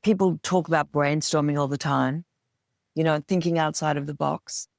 people talk about brainstorming all the time, thinking outside of the box.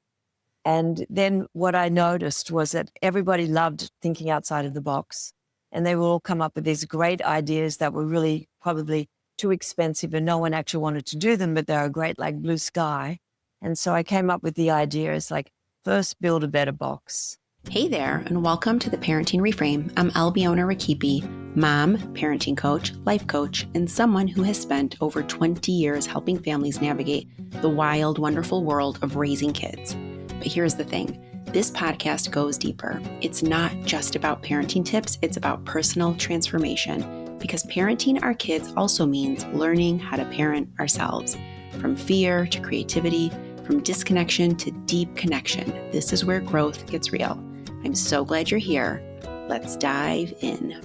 And then what I noticed was that everybody loved thinking outside of the box, and they would all come up with these great ideas that were really probably too expensive and no one actually wanted to do them, but they were great, like blue sky. And so I came up with the idea is like, first build a better box. Hey there, and welcome to the Parenting Reframe. I'm Albiona Rakipi, mom, parenting coach, life coach, and someone who has spent over 20 years helping families navigate the wild, wonderful world of raising kids. But here's the thing. This podcast goes deeper. It's not just about parenting tips, it's about personal transformation, because parenting our kids also means learning how to parent ourselves. From fear to creativity, from disconnection to deep connection, this is where growth gets real. I'm so glad you're here. Let's dive in.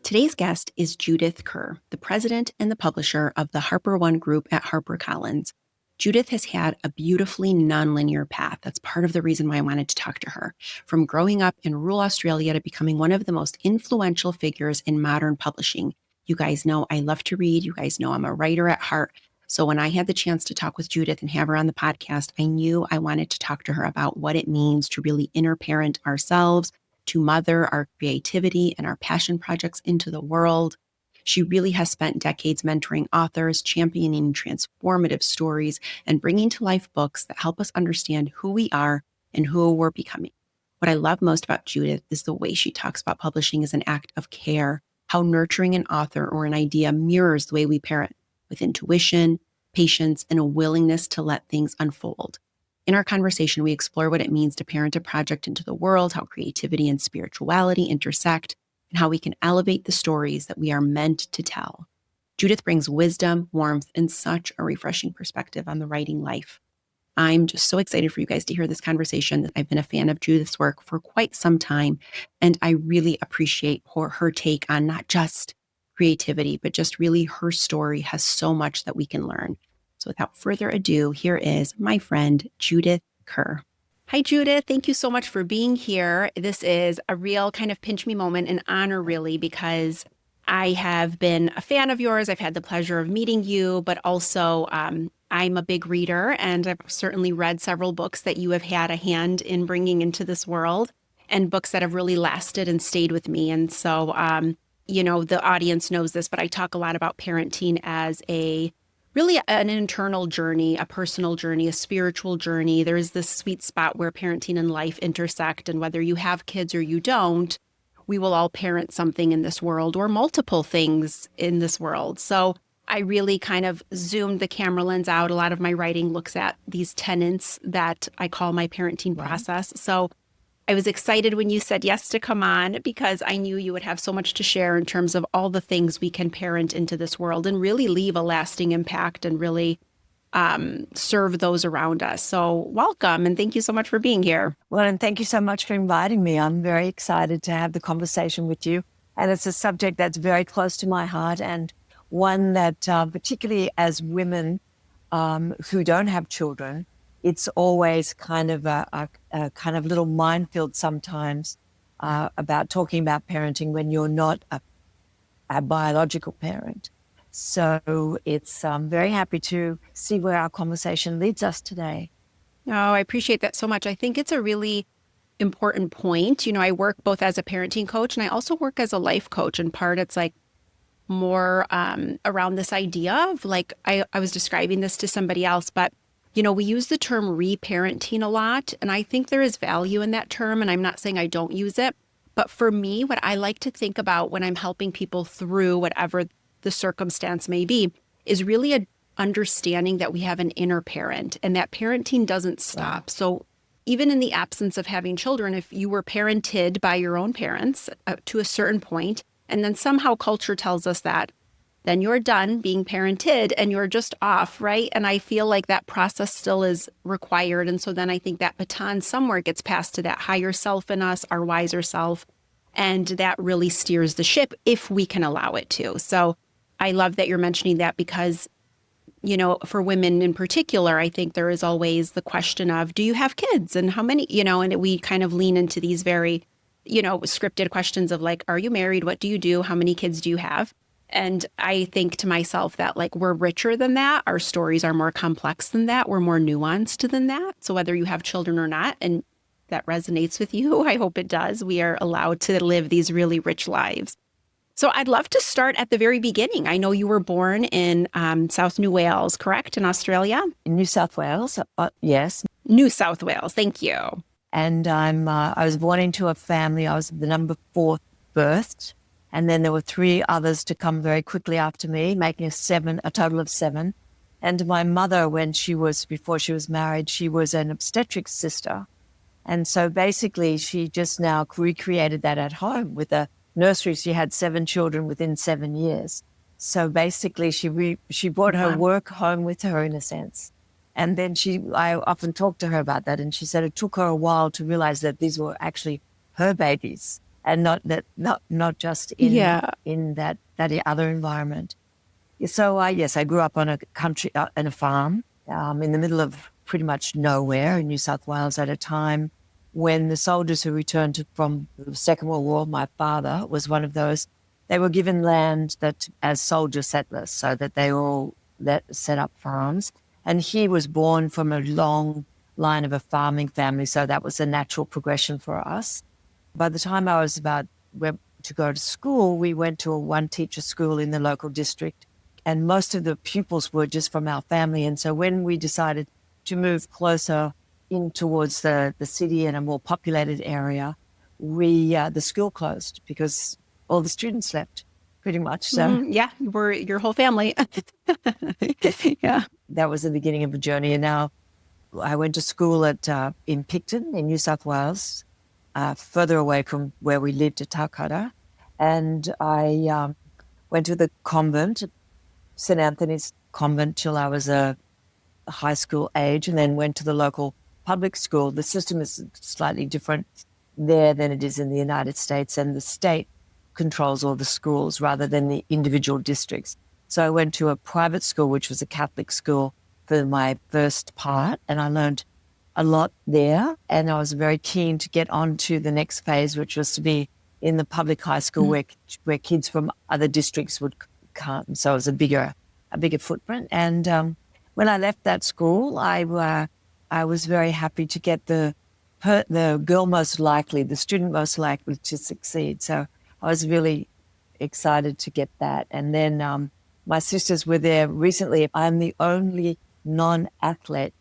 Today's guest is Judith Kerr, the president and the publisher of the HarperOne Group at HarperCollins. Judith has had a beautifully nonlinear path. That's part of the reason why I wanted to talk to her. From growing up in rural Australia to becoming one of the most influential figures in modern publishing. You guys know I love to read. You guys know I'm a writer at heart. So when I had the chance to talk with Judith and have her on the podcast, I knew I wanted to talk to her about what it means to really inner parent ourselves, to mother our creativity and our passion projects into the world. She really has spent decades mentoring authors, championing transformative stories, and bringing to life books that help us understand who we are and who we're becoming. What I love most about Judith is the way she talks about publishing as an act of care, how nurturing an author or an idea mirrors the way we parent, with intuition, patience, and a willingness to let things unfold. In our conversation, we explore what it means to parent a project into the world, how creativity and spirituality intersect, and how we can elevate the stories that we are meant to tell. Judith brings wisdom, warmth, and such a refreshing perspective on the writing life. I'm just so excited for you guys to hear this conversation. I've been a fan of Judith's work for quite some time, and I really appreciate her take on not just creativity, but just really her story has so much that we can learn. So without further ado, here is my friend, Judith Kerr. Hi, Judith. Thank you so much for being here. This is a real kind of pinch me moment, an honor really, because I have been a fan of yours. I've had the pleasure of meeting you, but also I'm a big reader, and I've certainly read several books that you have had a hand in bringing into this world, and books that have really lasted and stayed with me. And so, the audience knows this, but I talk a lot about parenting as really an internal journey, a personal journey, a spiritual journey. There's this sweet spot where parenting and life intersect, and whether you have kids or you don't, we will all parent something in this world or multiple things in this world. So I really kind of zoomed the camera lens out. A lot of my writing looks at these tenets that I call my parenting process. So I was excited when you said yes to come on, because I knew you would have so much to share in terms of all the things we can parent into this world and really leave a lasting impact and really serve those around us. So welcome, and thank you so much for being here. Well, and thank you so much for inviting me. I'm very excited to have the conversation with you. And it's a subject that's very close to my heart, and one that particularly as women who don't have children, it's always kind of a kind of little minefield sometimes about talking about parenting when you're not a biological parent. So it's very happy to see where our conversation leads us today. Oh, I appreciate that so much. I think it's a really important point. I work both as a parenting coach and I also work as a life coach. In part, it's like more around this idea of like, I was describing this to somebody else, but we use the term reparenting a lot, and I think there is value in that term, and I'm not saying I don't use it. But for me, what I like to think about when I'm helping people through whatever the circumstance may be is really an understanding that we have an inner parent and that parenting doesn't stop. Wow. So even in the absence of having children, if you were parented by your own parents to a certain point, and then somehow culture tells us that, then you're done being parented and you're just off, right? And I feel like that process still is required. And so then I think that baton somewhere gets passed to that higher self in us, our wiser self, and that really steers the ship if we can allow it to. So I love that you're mentioning that because, for women in particular, I think there is always the question of, do you have kids and how many, and we kind of lean into these very, scripted questions of like, are you married? What do you do? How many kids do you have? And I think to myself that like we're richer than that. Our stories are more complex than that. We're more nuanced than that. So whether you have children or not, and that resonates with you, I hope it does, we are allowed to live these really rich lives. So I'd love to start at the very beginning. I know you were born in South New Wales, correct, in Australia? In New South Wales, yes. New South Wales, thank you. And I was born into a family. I was the number 4 birthed. And then there were 3 others to come very quickly after me, making a total of 7. And my mother, before she was married, she was an obstetrics sister. And so basically she just now recreated that at home with a nursery. She had 7 children within 7 years. So basically she brought her work home with her in a sense. And then I often talked to her about that. And she said it took her a while to realize that these were actually her babies and not just in that other environment. So yes, I grew up on a farm in the middle of pretty much nowhere in New South Wales at a time when the soldiers who returned from the Second World War, my father was one of those, they were given land as soldier settlers so that they all set up farms. And he was born from a long line of a farming family, so that was a natural progression for us. By the time I was went to go to school, we went to a one-teacher school in the local district, and most of the pupils were just from our family. And so when we decided to move closer in towards the city and a more populated area, the school closed because all the students left, pretty much. So your whole family. Yeah. That was the beginning of a journey. And now I went to school in Picton in New South Wales, further away from where we lived at Taukara. And I went to the convent, St. Anthony's Convent, till I was a high school age, and then went to the local public school. The system is slightly different there than it is in the United States, and the state controls all the schools rather than the individual districts. So I went to a private school, which was a Catholic school, for my first part, and I learned a lot there. And I was very keen to get on to the next phase, which was to be in the public high school where kids from other districts would come. So it was a bigger footprint. And when I left that school, I was very happy to get the girl most likely, the student most likely to succeed. So I was really excited to get that. And then my sisters were there recently. I'm the only non-athlete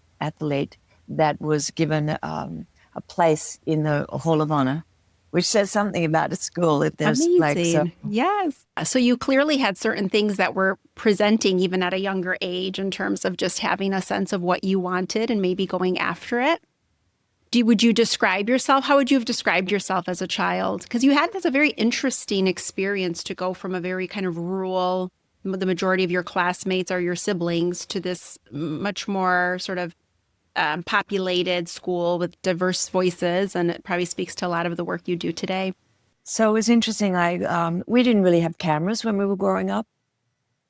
that was given a place in the Hall of Honor, which says something about a school. If there's amazing. Yes. So you clearly had certain things that were presenting even at a younger age in terms of just having a sense of what you wanted and maybe going after it. Would you describe yourself? How would you have described yourself as a child? Because you had this a very interesting experience to go from a very kind of rural, the majority of your classmates are your siblings, to this much more sort of populated school with diverse voices. And it probably speaks to a lot of the work you do today. So it was interesting. We didn't really have cameras when we were growing up.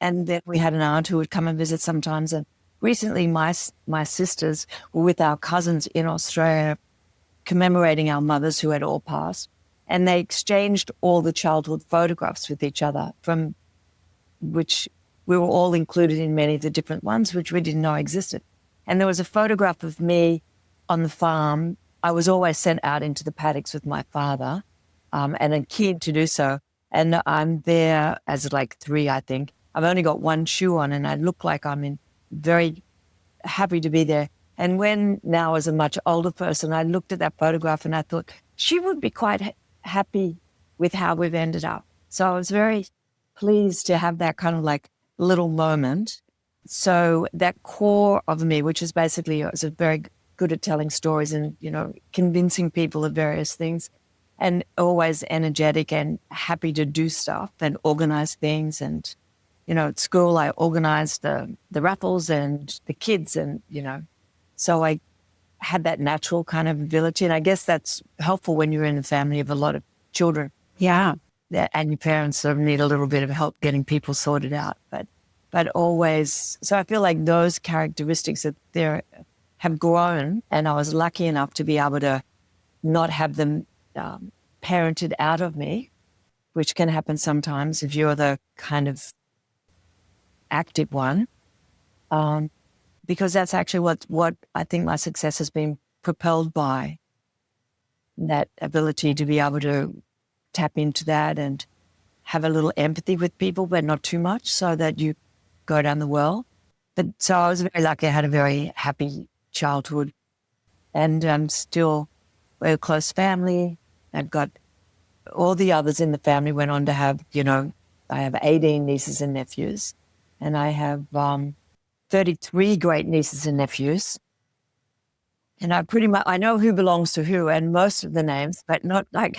And then we had an aunt who would come and visit sometimes. And recently my sisters were with our cousins in Australia commemorating our mothers who had all passed. And they exchanged all the childhood photographs with each other, from which we were all included in many of the different ones, which we didn't know existed. And there was a photograph of me on the farm. I was always sent out into the paddocks with my father, and a keen to do so. And I'm there as like 3, I think. I've only got one shoe on, and I look like I'm very happy to be there. And when now as a much older person, I looked at that photograph and I thought she would be quite happy with how we've ended up. So I was very pleased to have that kind of like little moment. So that core of me, which is basically, I was very good at telling stories and, convincing people of various things, and always energetic and happy to do stuff and organize things. And, at school, I organized the raffles and the kids and, so I had that natural kind of ability. And I guess that's helpful when you're in a family of a lot of children. Yeah. And your parents sort of need a little bit of help getting people sorted out. But always, so I feel like those characteristics that there have grown, and I was lucky enough to be able to not have them parented out of me. which can happen sometimes if you're the kind of active one, because that's actually what I think my success has been propelled by, that ability to be able to tap into that and have a little empathy with people, but not too much, so that you go down the well. But so I was very lucky. I had a very happy childhood, and I'm still a close family. I've got all the others in the family went on to have, I have 18 nieces and nephews, and I have 33 great nieces and nephews. And I know who belongs to who and most of the names, but not like.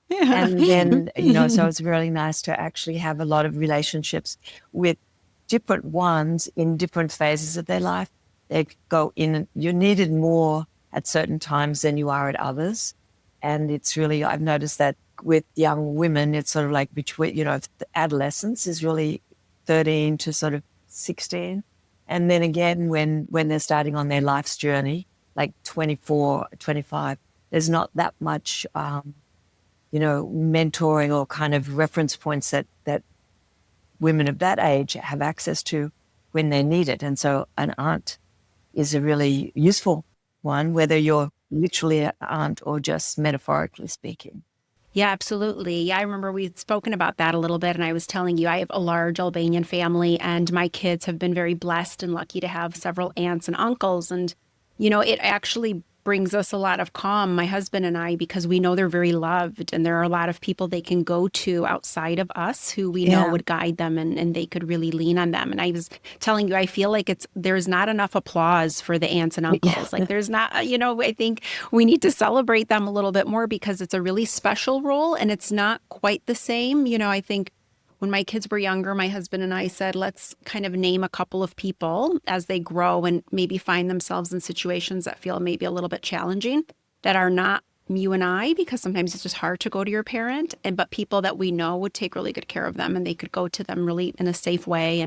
And then, so it's really nice to actually have a lot of relationships with different ones in different phases of their life. They go in, you're needed more at certain times than you are at others. And it's really, I've noticed that with young women, it's sort of like between, the adolescence is really 13 to sort of 16. And then again, when they're starting on their life's journey, like 24, 25, there's not that much, mentoring or kind of reference points that women of that age have access to when they need it. And so an aunt is a really useful one, whether you're literally an aunt or just metaphorically speaking. Yeah, absolutely. Yeah, I remember we'd spoken about that a little bit, and I was telling you I have a large Albanian family, and my kids have been very blessed and lucky to have several aunts and uncles. And, it actually brings us a lot of calm, my husband and I, because we know they're very loved, and there are a lot of people they can go to outside of us who we know would guide them, and they could really lean on them. And I was telling you, I feel like there's not enough applause for the aunts and uncles. Yeah. Like there's not, I think we need to celebrate them a little bit more because it's a really special role and it's not quite the same. I think when my kids were younger, my husband and I said, let's kind of name a couple of people as they grow and maybe find themselves in situations that feel maybe a little bit challenging, that are not you and I, because sometimes it's just hard to go to your parent, but people that we know would take really good care of them and they could go to them really in a safe way.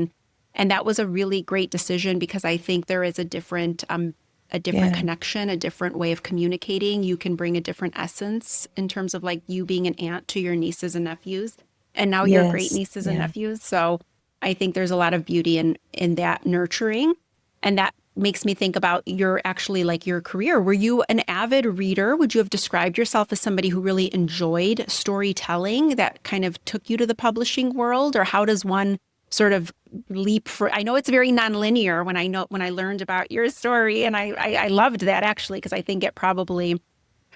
And that was a really great decision because I think there is a different connection, a different way of communicating. You can bring a different essence in terms of like you being an aunt to your nieces and nephews. And now you're great nieces and nephews. So I think there's a lot of beauty in that nurturing. And that makes me think about your career. Were you an avid reader? Would you have described yourself as somebody who really enjoyed storytelling that kind of took you to the publishing world? Or how does one sort of leap I know it's very nonlinear when I learned about your story. And I loved that actually, because I think it probably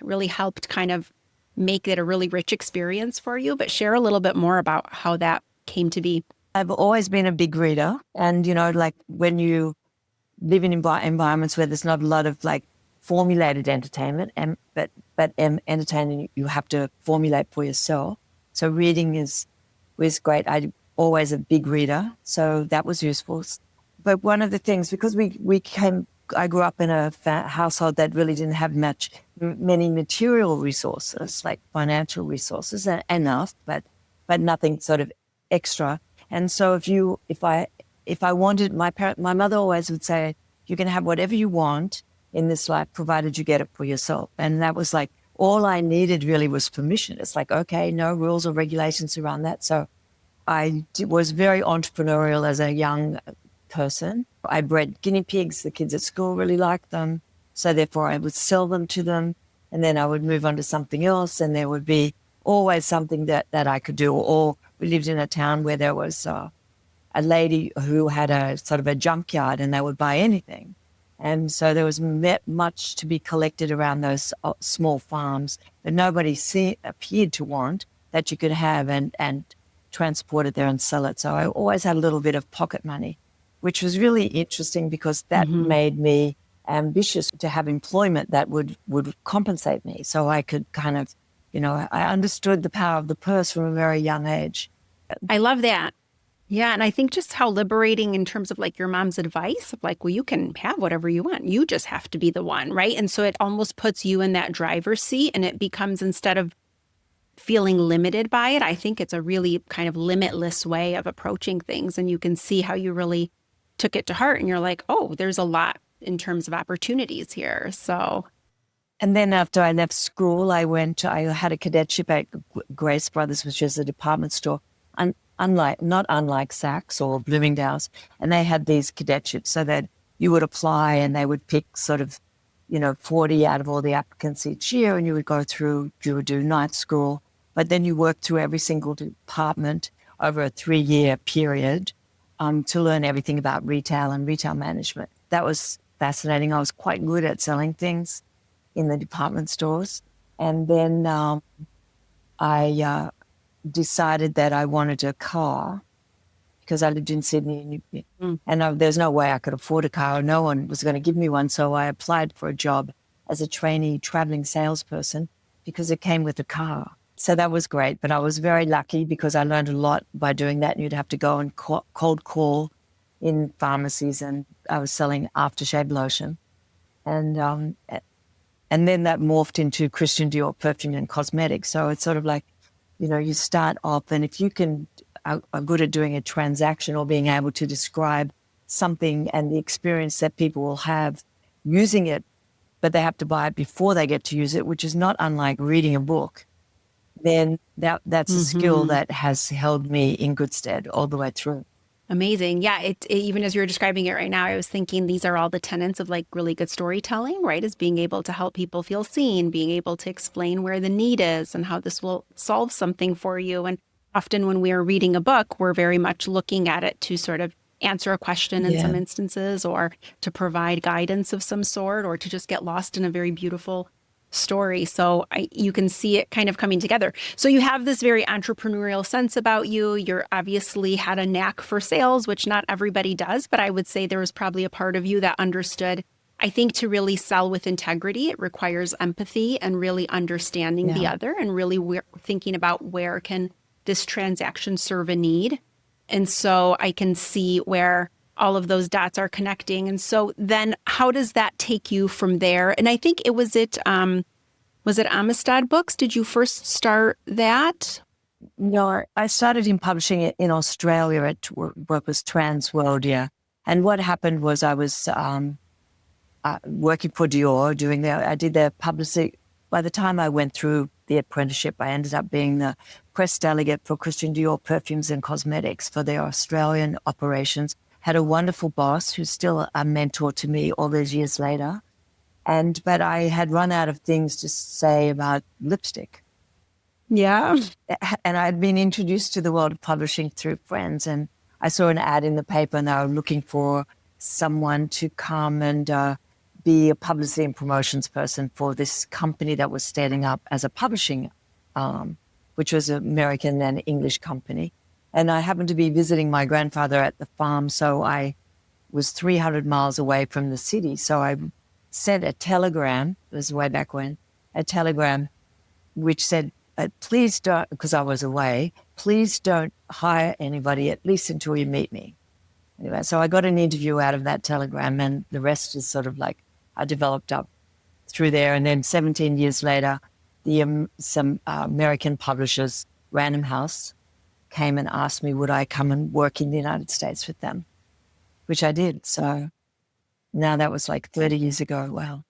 really helped kind of make it a really rich experience for you, but share a little bit more about how that came to be. I've always been a big reader. And, like when you live in environments where there's not a lot of like formulated entertainment, but entertaining you have to formulate for yourself. So reading was great. I'm always a big reader, so that was useful. But one of the things, because I grew up in a household that really didn't have many material resources, like financial resources, enough, but nothing sort of extra. And so if I wanted, my mother always would say, you can have whatever you want in this life, provided you get it for yourself. And that was like, all I needed really was permission. It's like, okay, no rules or regulations around that. So I was very entrepreneurial as a young person. I bred guinea pigs. The kids at school really liked them. So therefore I would sell them to them, and then I would move on to something else, and there would be always something that I could do. Or we lived in a town where there was a lady who had a sort of a junkyard, and they would buy anything. And so there was much to be collected around those small farms that nobody appeared to want, that you could have and transport it there and sell it. So I always had a little bit of pocket money, which was really interesting because that made me ambitious to have employment that would compensate me. So I could kind of, I understood the power of the purse from a very young age. I love that. Yeah. And I think just how liberating in terms of like your mom's advice of like, well, you can have whatever you want. You just have to be the one, right? And so it almost puts you in that driver's seat, and it becomes, instead of feeling limited by it, I think it's a really kind of limitless way of approaching things. And you can see how you really took it to heart, and you're like, oh, there's a lot in terms of opportunities here. So And then after I left school, I had a cadetship at Grace Brothers, which is a department store, not unlike Saks or Bloomingdale's. And they had these cadetships so that you would apply and they would pick sort of, 40 out of all the applicants each year, and you would do night school, but then you worked through every single department over a 3-year period to learn everything about retail and retail management. That was fascinating. I was quite good at selling things in the department stores. And then I decided that I wanted a car because I lived in Sydney and there's no way I could afford a car. No one was going to give me one. So I applied for a job as a trainee traveling salesperson because it came with a car. So that was great. But I was very lucky because I learned a lot by doing that. And you'd have to go and cold call in pharmacies, and I was selling aftershave lotion. And then that morphed into Christian Dior perfume and cosmetics. So it's sort of like, you start off, and if you are good at doing a transaction or being able to describe something and the experience that people will have using it, but they have to buy it before they get to use it, which is not unlike reading a book, then that's a skill that has held me in good stead all the way through. Amazing. Yeah. Even as you're describing it right now, I was thinking these are all the tenets of like really good storytelling, right? Is being able to help people feel seen, being able to explain where the need is and how this will solve something for you. And often when we are reading a book, we're very much looking at it to sort of answer a question in some instances, or to provide guidance of some sort, or to just get lost in a very beautiful story. So you can see it kind of coming together. So you have this very entrepreneurial sense about you. You're obviously had a knack for sales, which not everybody does, but I would say there was probably a part of you that understood, I think, to really sell with integrity, it requires empathy and really understanding the other, and really thinking about where can this transaction serve a need. And so I can see where all of those dots are connecting. And so then how does that take you from there? And I think was it Amistad Books? Did you first start that? No, I started in publishing it in Australia at what was Transworld. And what happened was I was working for Dior, I did their publicity. By the time I went through the apprenticeship, I ended up being the press delegate for Christian Dior perfumes and cosmetics for their Australian operations. Had a wonderful boss who's still a mentor to me all those years later. But I had run out of things to say about lipstick. Yeah. And I'd been introduced to the world of publishing through friends. And I saw an ad in the paper, and they were looking for someone to come and be a publicity and promotions person for this company that was standing up as a publishing arm, which was an American and English company. And I happened to be visiting my grandfather at the farm, so I was 300 miles away from the city. So I sent a telegram, it was way back when, a telegram which said, please don't, because I was away, please don't hire anybody, at least until you meet me. Anyway, so I got an interview out of that telegram, and the rest is sort of like I developed up through there. And then 17 years later, some American publishers, Random House, came and asked me would I come and work in the United States with them, which I did. So now that was like 30 years ago. Wow.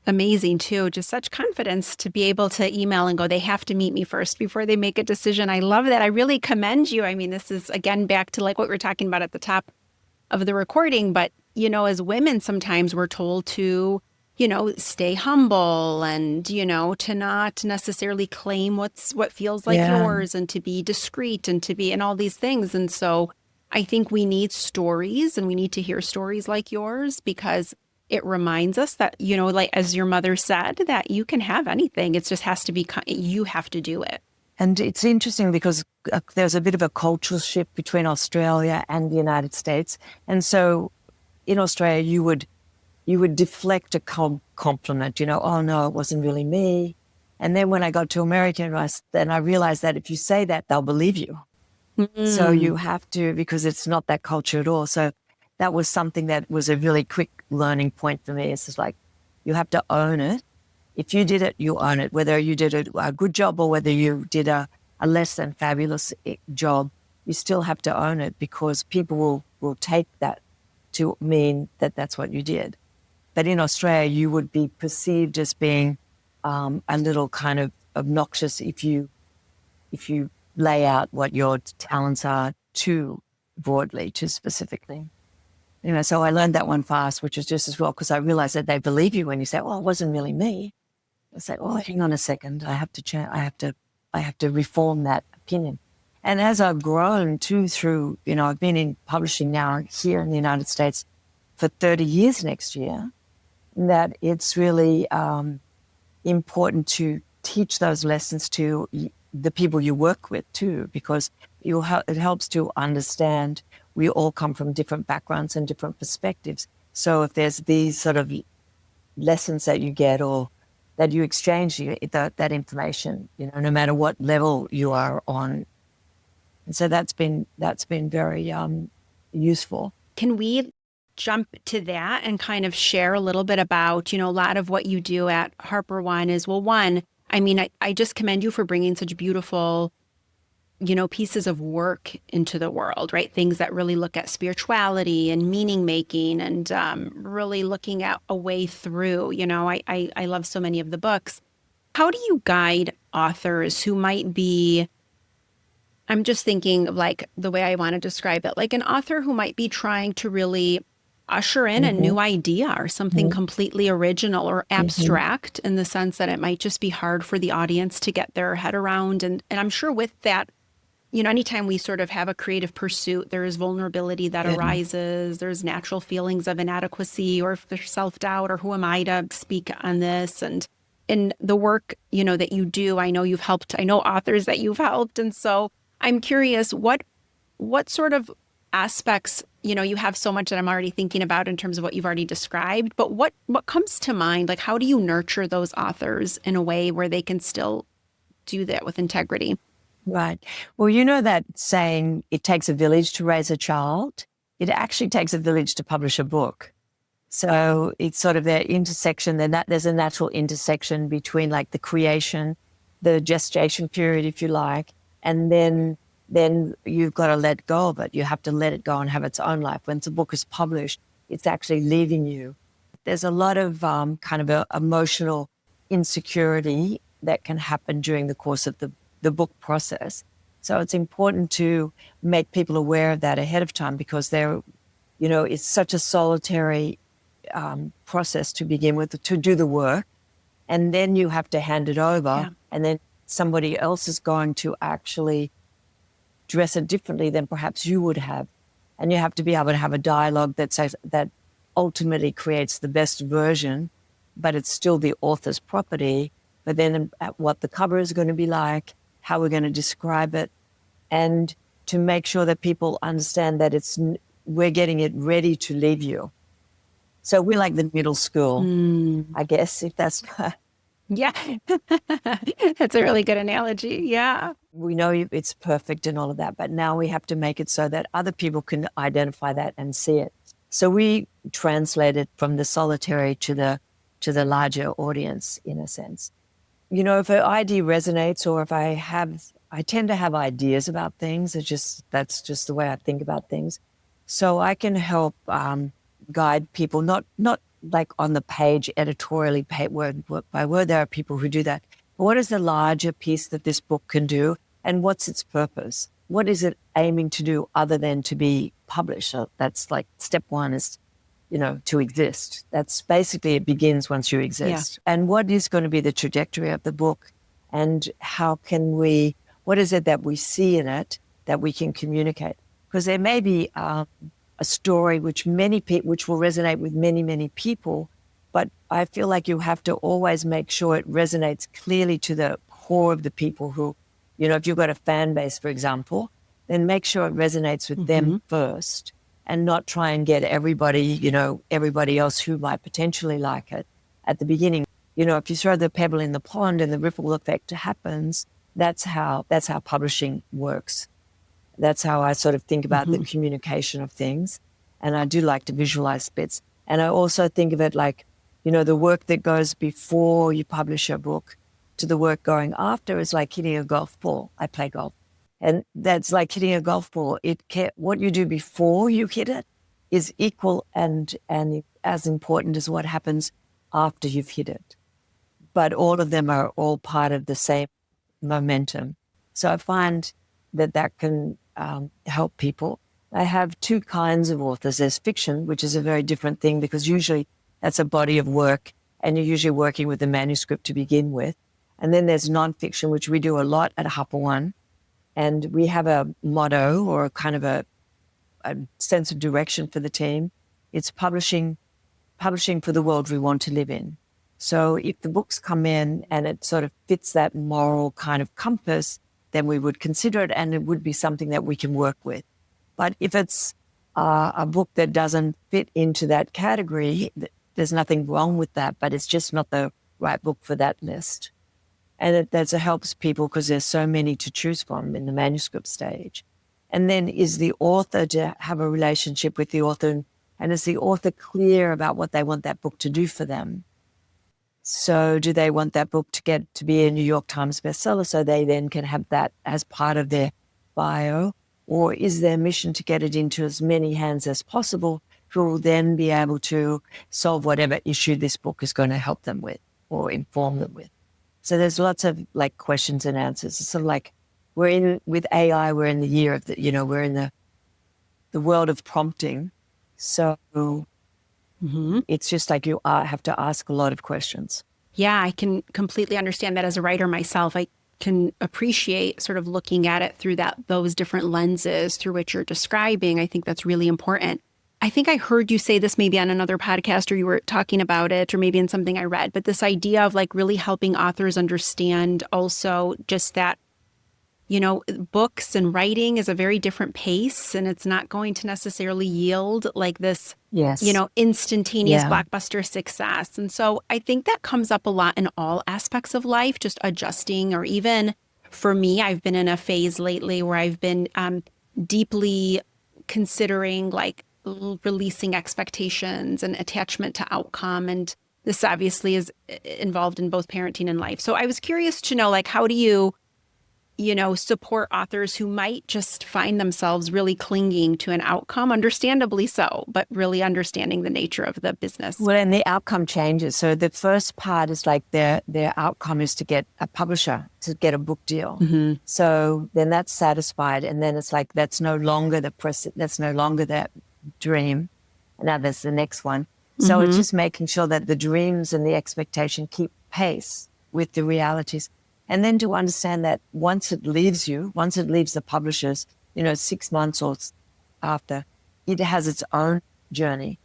Amazing too. Just such confidence to be able to email and go, they have to meet me first before they make a decision. I love that. I really commend you. I mean, this is again back to like what we were talking about at the top of the recording, but as women, sometimes we're told to, stay humble and, to not necessarily claim what feels like yours, and to be discreet and and all these things. And so I think we need stories, and we need to hear stories like yours, because it reminds us that, like as your mother said, that you can have anything. It just has to be, you have to do it. And it's interesting because there's a bit of a cultural shift between Australia and the United States. And so in Australia, you would deflect a compliment, oh, no, it wasn't really me. And then when I got to America, then I realized that if you say that, they'll believe you. So you have to, because it's not that culture at all. So that was something that was a really quick learning point for me. It's just like, you have to own it. If you did it, you own it. Whether you did a good job or whether you did a less than fabulous job, you still have to own it, because people will take that to mean that that's what you did. But in Australia, you would be perceived as being a little kind of obnoxious if you lay out what your talents are too broadly, too specifically. So I learned that one fast, which is just as well, because I realized that they believe you when you say, "Well, it wasn't really me." I say, "Oh, hang on a second, I have to change. I have to reform that opinion." And as I've grown too, through I've been in publishing now here in the United States for 30 years next year. That it's really important to teach those lessons to the people you work with too, because it helps to understand we all come from different backgrounds and different perspectives. So if there's these sort of lessons that you get or that you exchange that information, no matter what level you are on. And so that's been very useful. Can we jump to that and kind of share a little bit about, a lot of what you do at HarperOne is, well, one, I mean, I just commend you for bringing such beautiful, pieces of work into the world, right? Things that really look at spirituality and meaning making and really looking at a way through. I love so many of the books. How do you guide authors who might be, I'm just thinking of like the way I want to describe it, like an author who might be trying to really usher in a new idea or something completely original or abstract in the sense that it might just be hard for the audience to get their head around. And I'm sure with that, anytime we sort of have a creative pursuit, there is vulnerability that arises. There's natural feelings of inadequacy or if there's self-doubt or who am I to speak on this? And in the work, that you do, I know authors that you've helped. And so I'm curious, what sort of aspects, you have so much that I'm already thinking about in terms of what you've already described, but what comes to mind? Like, how do you nurture those authors in a way where they can still do that with integrity? Right. Well, that saying, it takes a village to raise a child. It actually takes a village to publish a book. So it's sort of their intersection. There's a natural intersection between like the creation, the gestation period, if you like, and then you've got to let go of it. You have to let it go and have its own life. When the book is published, it's actually leaving you. There's a lot of kind of emotional insecurity that can happen during the course of the book process. So it's important to make people aware of that ahead of time because it's such a solitary process to begin with, to do the work. And then you have to hand it over and then somebody else is going to actually dress it differently than perhaps you would have. And you have to be able to have a dialogue that ultimately creates the best version, but it's still the author's property. But then what the cover is going to be like, how we're going to describe it, and to make sure that people understand that we're getting it ready to leave you. So we're like the middle school, I guess, if that's... Yeah, that's a really good analogy. Yeah. We know it's perfect and all of that, but now we have to make it so that other people can identify that and see it. So we translate it from the solitary to the larger audience, in a sense. If an idea resonates or if I tend to have ideas about things. That's just the way I think about things. So I can help guide people, not like on the page editorially, word by word. There are people who do that. But what is the larger piece that this book can do, and what's its purpose? What is it aiming to do other than to be published? So that's like step one is, to exist. That's basically, it begins once you exist. Yeah. And what is going to be the trajectory of the book, and what is it that we see in it that we can communicate? Because there may be a story which will resonate with many, many people, but I feel like you have to always make sure it resonates clearly to the core of the people who, if you've got a fan base, for example, then make sure it resonates with them first and not try and get everybody else who might potentially like it at the beginning. If you throw the pebble in the pond and the ripple effect happens, that's how publishing works. That's how I sort of think about the communication of things. And I do like to visualize bits. And I also think of it like, the work that goes before you publish a book to the work going after is like hitting a golf ball. I play golf. And that's like hitting a golf ball. What you do before you hit it is equal and as important as what happens after you've hit it. but all of them are all part of the same momentum. So I find that can help people. I have two kinds of authors. There's fiction, which is a very different thing because usually that's a body of work and you're usually working with the manuscript to begin with. And then there's nonfiction, which we do a lot at HarperOne. And we have a motto or a kind of a sense of direction for the team. It's publishing for the world we want to live in. So if the books come in and it sort of fits that moral kind of compass, then we would consider it and it would be something that we can work with. But if it's a book that doesn't fit into that category, there's nothing wrong with that, but it's just not the right book for that list. And that helps people because there's so many to choose from in the manuscript stage. And then is the author to have a relationship with the author, and is the author clear about what they want that book to do for them? So do they want that book to get to be a New York Times bestseller so they then can have that as part of their bio? Or is their mission to get it into as many hands as possible who will then be able to solve whatever issue this book is going to help them with or inform them with? So there's lots of like questions and answers. It's sort of like with AI, we're in the year of we're in the world of prompting. So it's just like you have to ask a lot of questions. Yeah, I can completely understand that as a writer myself. I can appreciate sort of looking at it through those different lenses through which you're describing. I think that's really important. I think I heard you say this maybe on another podcast, or you were talking about it, or maybe in something I read, but this idea of like really helping authors understand also just that, books and writing is a very different pace, and it's not going to necessarily yield like this, instantaneous blockbuster success. And so I think that comes up a lot in all aspects of life, just adjusting, or even for me, I've been in a phase lately where I've been deeply considering like releasing expectations and attachment to outcome. And this obviously is involved in both parenting and life. So I was curious to know, like, how do you, support authors who might just find themselves really clinging to an outcome, understandably so, but really understanding the nature of the business? Well, and the outcome changes. So the first part is like their outcome is to get a publisher, to get a book deal. Mm-hmm. So then that's satisfied. And then it's like, that's no longer that's no longer that dream. And now there's the next one. So it's just making sure that the dreams and the expectation keep pace with the realities. And then to understand that once it leaves the publishers, 6 months or after, it has its own journey.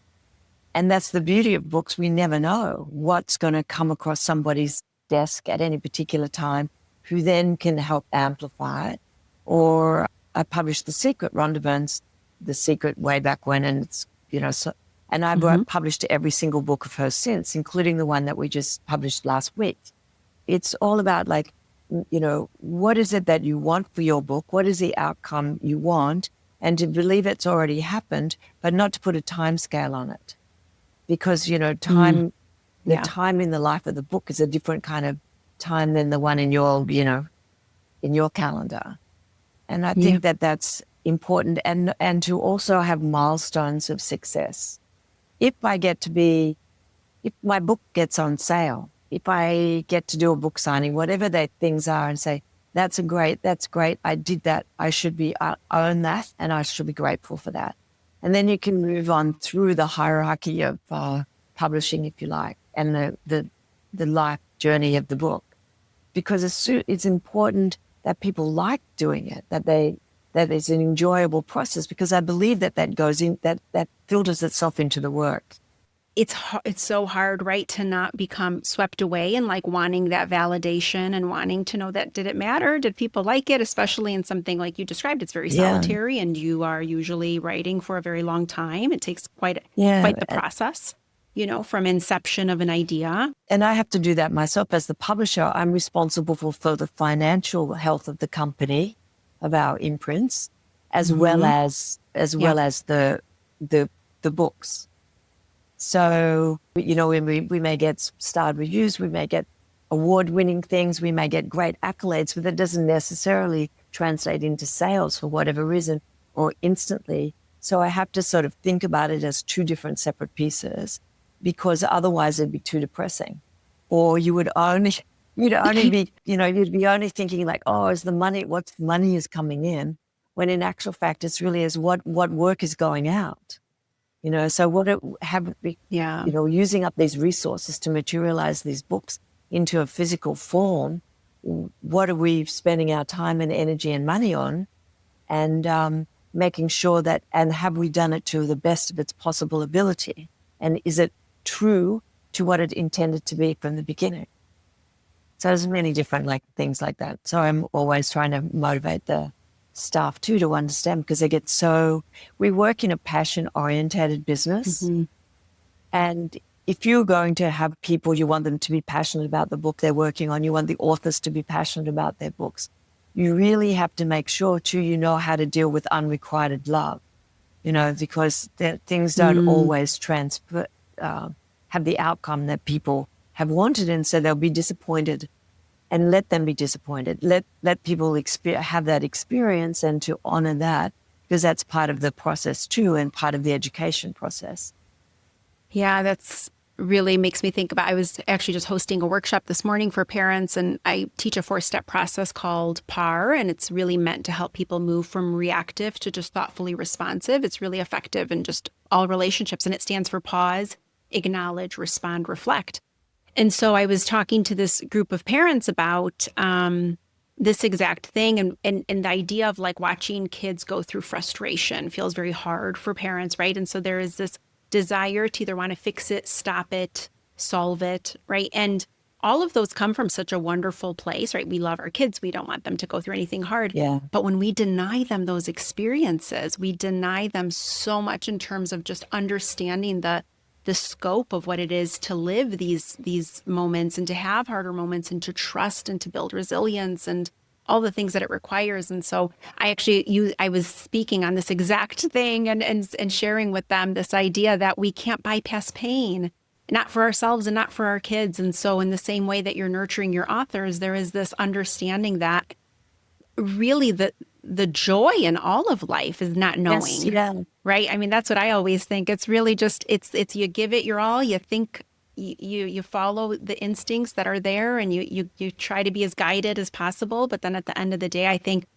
And that's the beauty of books. We never know what's going to come across somebody's desk at any particular time who then can help amplify it. Or I published The Secret, Rhonda Byrne's The Secret way back when, and it's, and I've published every single book of hers since, including the one that we just published last week. It's all about like, what is it that you want for your book? What is the outcome you want? And to believe it's already happened, but not to put a time scale on it. Because, time in the life of the book is a different kind of time than the one in your, in your calendar. And I think that that's important, and to also have milestones of success. If my book gets on sale, if I get to do a book signing, whatever the things are, and say, that's great, I did that, I should own that, and I should be grateful for that. And then you can move on through the hierarchy of publishing, if you like, and the life journey of the book. Because it's important that people like doing it, that it's an enjoyable process, because I believe that goes in, that filters itself into the work. It's so hard, right, to not become swept away and like wanting that validation and wanting to know that, did it matter? Did people like it? Especially in something like you described, it's very solitary, and you are usually writing for a very long time. It takes quite the process, from inception of an idea. And I have to do that myself as the publisher. I'm responsible for the financial health of the company, of our imprints, as well as the books. So, when we may get starred reviews, we may get award-winning things, we may get great accolades, but that doesn't necessarily translate into sales for whatever reason or instantly. So I have to sort of think about it as two different separate pieces, because otherwise it'd be too depressing. or you'd only be, you'd be only thinking like, oh, what's money is coming in, when in actual fact, it's really is what work is going out. So Yeah. using up these resources to materialize these books into a physical form, what are we spending our time and energy and money on? And making sure that, and have we done it to the best of its possible ability? And is it true to what it intended to be from the beginning? So there's many different things like that. So I'm always trying to motivate the staff too to understand, because we work in a passion-orientated business. Mm-hmm. And if you're going to have people, you want them to be passionate about the book they're working on, you want the authors to be passionate about their books, you really have to make sure too you know how to deal with unrequited love, because things don't always transfer, have the outcome that people have wanted, and so they'll be disappointed. And let them be disappointed. Let people have that experience, and to honor that, because that's part of the process too, and part of the education process. Yeah, that's really makes me think about, I was actually just hosting a workshop this morning for parents, and I teach a 4-step process called PAR, and it's really meant to help people move from reactive to just thoughtfully responsive. It's really effective in just all relationships, and it stands for pause, acknowledge, respond, reflect. And so I was talking to this group of parents about this exact thing, and the idea of watching kids go through frustration feels very hard for parents, right? And so there is this desire to either want to fix it, stop it, solve it, right? And all of those come from such a wonderful place, right? We love our kids. We don't want them to go through anything hard. Yeah. But when we deny them those experiences, we deny them so much in terms of just understanding the scope of what it is to live these moments, and to have harder moments, and to trust, and to build resilience, and all the things that it requires. And so I was speaking on this exact thing and sharing with them this idea that we can't bypass pain, not for ourselves and not for our kids. And so in the same way that you're nurturing your authors, there is this understanding that really the joy in all of life is not knowing. Yes, yeah. Right? I mean, that's what I always think. It's really just, it's you give it your all, you think, you follow the instincts that are there, and you try to be as guided as possible. But then at the end of the day, I think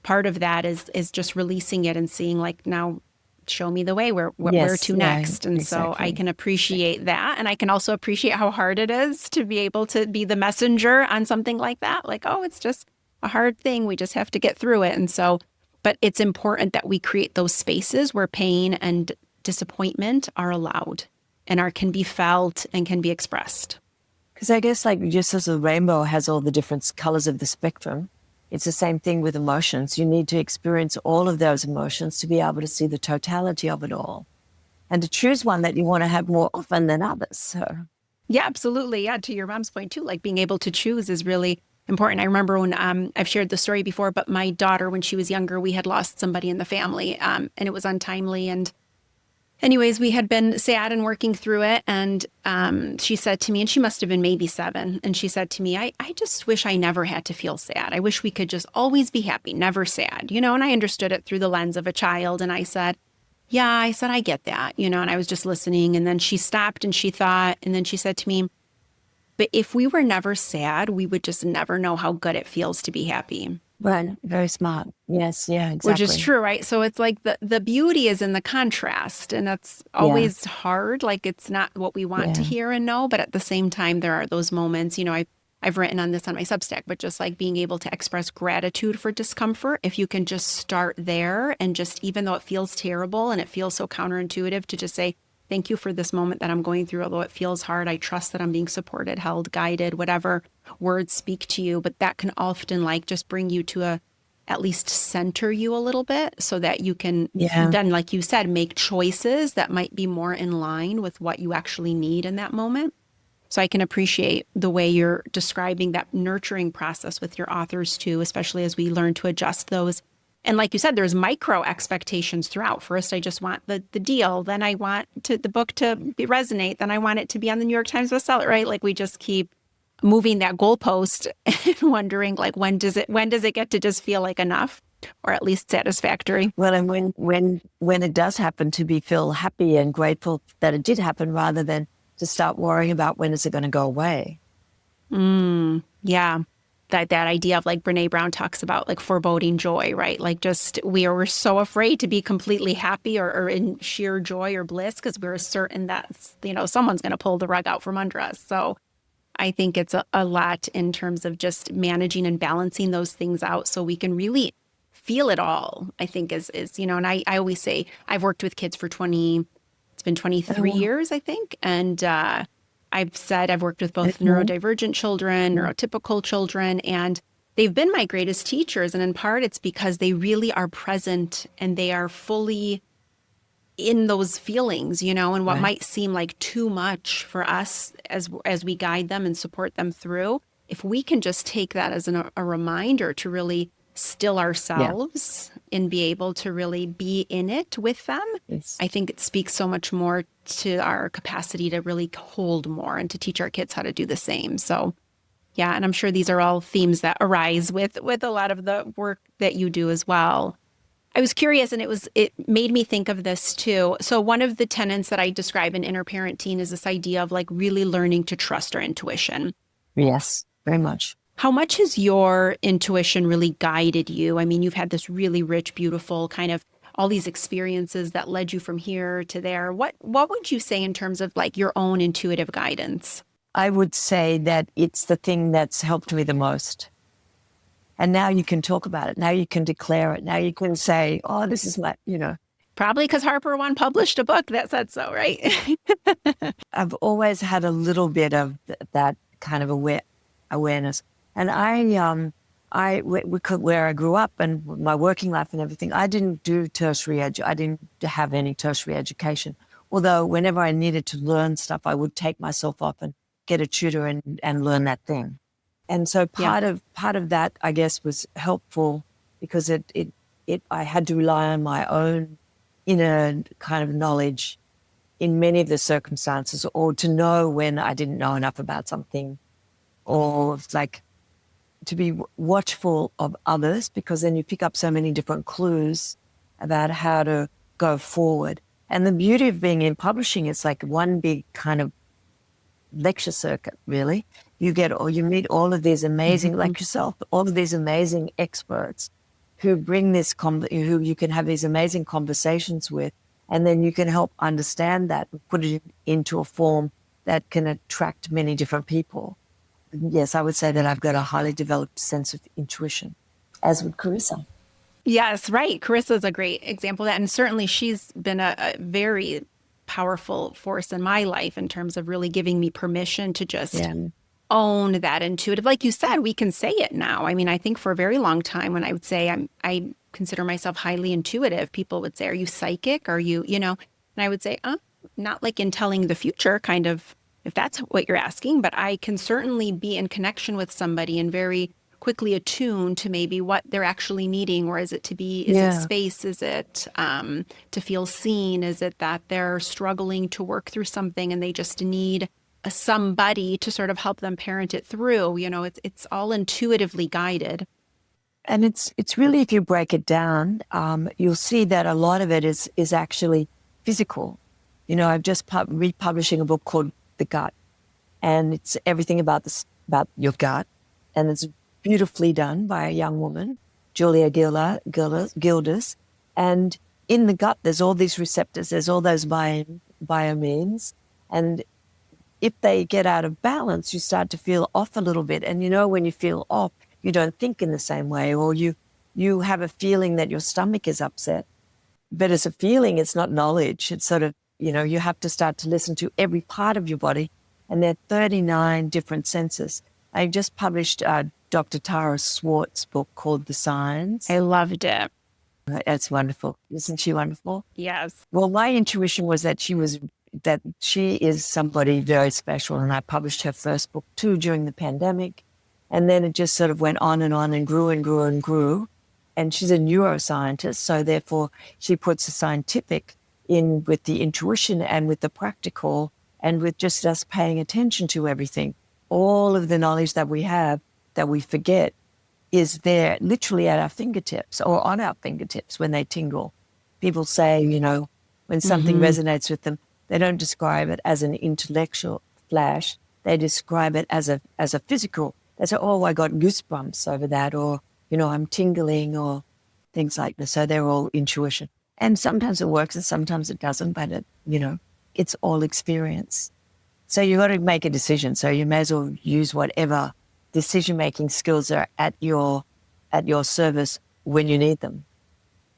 part of that is just releasing it and seeing now show me the way, where to next. And exactly. So I can appreciate that. And I can also appreciate how hard it is to be able to be the messenger on something like that. It's just a hard thing. We just have to get through it. And so, but it's important that we create those spaces where pain and disappointment are allowed and can be felt and can be expressed. Because I guess just as a rainbow has all the different colors of the spectrum, it's the same thing with emotions. You need to experience all of those emotions to be able to see the totality of it all, and to choose one that you want to have more often than others. So. Yeah, absolutely. Yeah, to your mom's point too, being able to choose is really important. I remember when I've shared the story before, but my daughter, when she was younger, we had lost somebody in the family, and it was untimely. And anyways, we had been sad and working through it. And she said to me, and she must have been maybe 7, and she said to me, I just wish I never had to feel sad. I wish we could just always be happy, never sad, And I understood it through the lens of a child. And I said, I get that, and I was just listening. And then she stopped and she thought, and then she said to me, but if we were never sad, we would just never know how good it feels to be happy. Right. Very smart. Yes. Yeah, exactly. Which is true, right? So it's the beauty is in the contrast, and that's always hard. It's not what we want to hear and know, but at the same time, there are those moments, I've written on this on my Substack, but just being able to express gratitude for discomfort, if you can just start there, and just, even though it feels terrible and it feels so counterintuitive, to just say, thank you for this moment that I'm going through. Although it feels hard, I trust that I'm being supported, held, guided, whatever words speak to you. But that can often just bring you to at least center you a little bit, so that you can then, like you said, make choices that might be more in line with what you actually need in that moment. So I can appreciate the way you're describing that nurturing process with your authors too, especially as we learn to adjust those. And like you said, there's micro expectations throughout. First, I just want the deal. Then I want the book to resonate. Then I want it to be on the New York Times bestseller, right? We just keep moving that goalpost and wondering, when does it get to just feel like enough, or at least satisfactory? Well, and when it does happen, to feel happy and grateful that it did happen, rather than to start worrying about when is it going to go away. Yeah. That idea of like Brene Brown talks about like foreboding joy, right? Like just we're so afraid to be completely happy or in sheer joy or bliss because we're certain that, someone's going to pull the rug out from under us. So I think it's a lot in terms of just managing and balancing those things out so we can really feel it all, I think and I always say I've worked with kids for it's been 23 years, I think. And I've said I've worked with both neurodivergent children, neurotypical children, and they've been my greatest teachers. And in part, it's because they really are present and they are fully in those feelings, and what might seem like too much for us as we guide them and support them through. If we can just take that as a reminder to really still ourselves and be able to really be in it with them, I think it speaks so much more to our capacity to really hold more and to teach our kids how to do the same. So, yeah, and I'm sure these are all themes that arise with a lot of the work that you do as well. I was curious, and it made me think of this too. So one of the tenets that I describe in Inner Parenting is this idea of like really learning to trust our intuition. Yes, very much. How much has your intuition really guided you? I mean, you've had this really rich, beautiful kind of all these experiences that led you from here to there. What would you say in terms of like your own intuitive guidance? I would say that it's the thing that's helped me the most. And now you can talk about it. Now you can declare it. Now you can say, oh, this is my, Probably because HarperOne published a book that said so, right? I've always had a little bit of that kind of awareness. And where I grew up and my working life and everything, I didn't do I didn't have any tertiary education. Although whenever I needed to learn stuff, I would take myself off and get a tutor and learn that thing. And so part of that, I guess, was helpful because I had to rely on my own inner kind of knowledge in many of the circumstances, or to know when I didn't know enough about something, or like to be watchful of others, because then you pick up so many different clues about how to go forward. And the beauty of being in publishing, it's like one big kind of lecture circuit, really. You meet all of these amazing, like yourself, all of these amazing experts who bring who you can have these amazing conversations with, and then you can help understand that and put it into a form that can attract many different people. Yes, I would say that I've got a highly developed sense of intuition, as would Carissa. Yes, right. Carissa's a great example of that. And certainly she's been a very powerful force in my life in terms of really giving me permission to just own that intuitive. Like you said, we can say it now. I mean, I think for a very long time when I would say I consider myself highly intuitive, people would say, are you psychic? Are you, and I would say, not like in telling the future, kind of, if that's what you're asking, but I can certainly be in connection with somebody and very quickly attuned to maybe what they're actually needing, or is it space? Is it to feel seen? Is it that they're struggling to work through something and they just need somebody to sort of help them parent it through? It's all intuitively guided. And it's really, if you break it down, you'll see that a lot of it is actually physical. I'm just republishing a book called The Gut, and it's everything about your gut, and it's beautifully done by a young woman, Julia Gilders. And in the gut, there's all these receptors, there's all those biomeans. And if they get out of balance, you start to feel off a little bit. And when you feel off, you don't think in the same way, or you have a feeling that your stomach is upset. But it's a feeling, it's not knowledge. It's sort of, you have to start to listen to every part of your body. And there are 39 different senses. I just published Dr. Tara Swartz's book called The Signs. I loved it. It's wonderful. Isn't she wonderful? Yes. Well, my intuition was that she is somebody very special. And I published her first book too during the pandemic. And then it just sort of went on and grew and grew and grew. And she's a neuroscientist. So therefore she puts the scientific in with the intuition and with the practical and with just us paying attention to everything. All of the knowledge that we have that we forget is there literally at our fingertips or on our fingertips when they tingle. People say, when something resonates with them, they don't describe it as an intellectual flash. they describe it as a physical. They say, oh, I got goosebumps over that, or, I'm tingling, or things like this. So they're all intuition. And sometimes it works and sometimes it doesn't, but it's all experience. So you got to make a decision. So you may as well use whatever decision-making skills are at your service when you need them.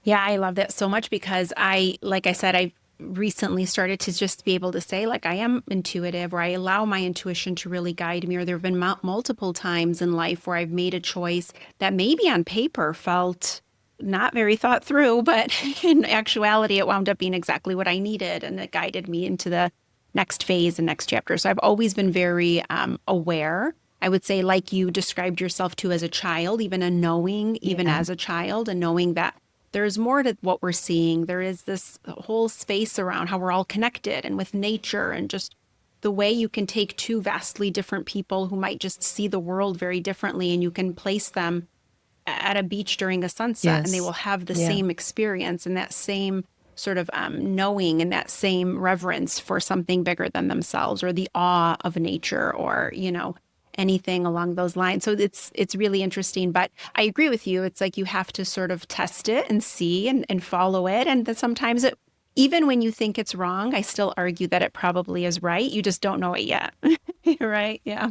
Yeah, I love that so much because like I said, I've recently started to just be able to say, like, I am intuitive, or I allow my intuition to really guide me. Or there have been multiple times in life where I've made a choice that maybe on paper felt not very thought through, but in actuality, it wound up being exactly what I needed. And it guided me into the next phase and next chapter. So I've always been very aware. I would say, like you described yourself to as a child, even as a child, and knowing that there's more to what we're seeing. There is this whole space around how we're all connected, and with nature, and just the way you can take two vastly different people who might just see the world very differently, and you can place them at a beach during a sunset, and they will have the same experience and that same sort of knowing and that same reverence for something bigger than themselves, or the awe of nature, or, anything along those lines. So it's really interesting. But I agree with you. It's like you have to sort of test it and see and follow it. And then sometimes even when you think it's wrong, I still argue that it probably is right. You just don't know it yet. Right? Yeah.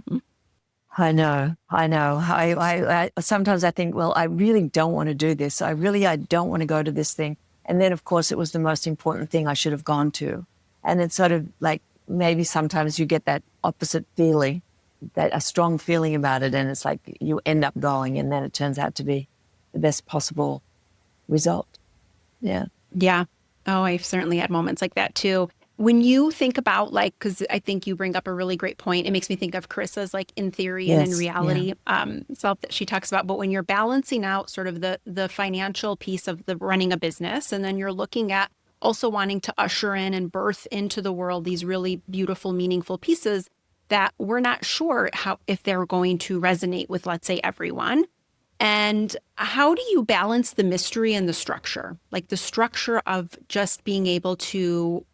I know. I sometimes I think, well, I really don't want to do this. I don't want to go to this thing. And then, of course, it was the most important thing I should have gone to. And it's sort of like, maybe sometimes you get that opposite feeling, that a strong feeling about it. And it's like you end up going, and then it turns out to be the best possible result. Yeah. Yeah. Oh, I've certainly had moments like that too. When you think about, like, because I think you bring up a really great point, it makes me think of Carissa's, like, in theory and in reality self that she talks about. But when you're balancing out sort of the financial piece of the running a business, and then you're looking at also wanting to usher in and birth into the world these really beautiful, meaningful pieces that we're not sure if they're going to resonate with, let's say, everyone. And how do you balance the mystery and the structure? Like the structure of just being able to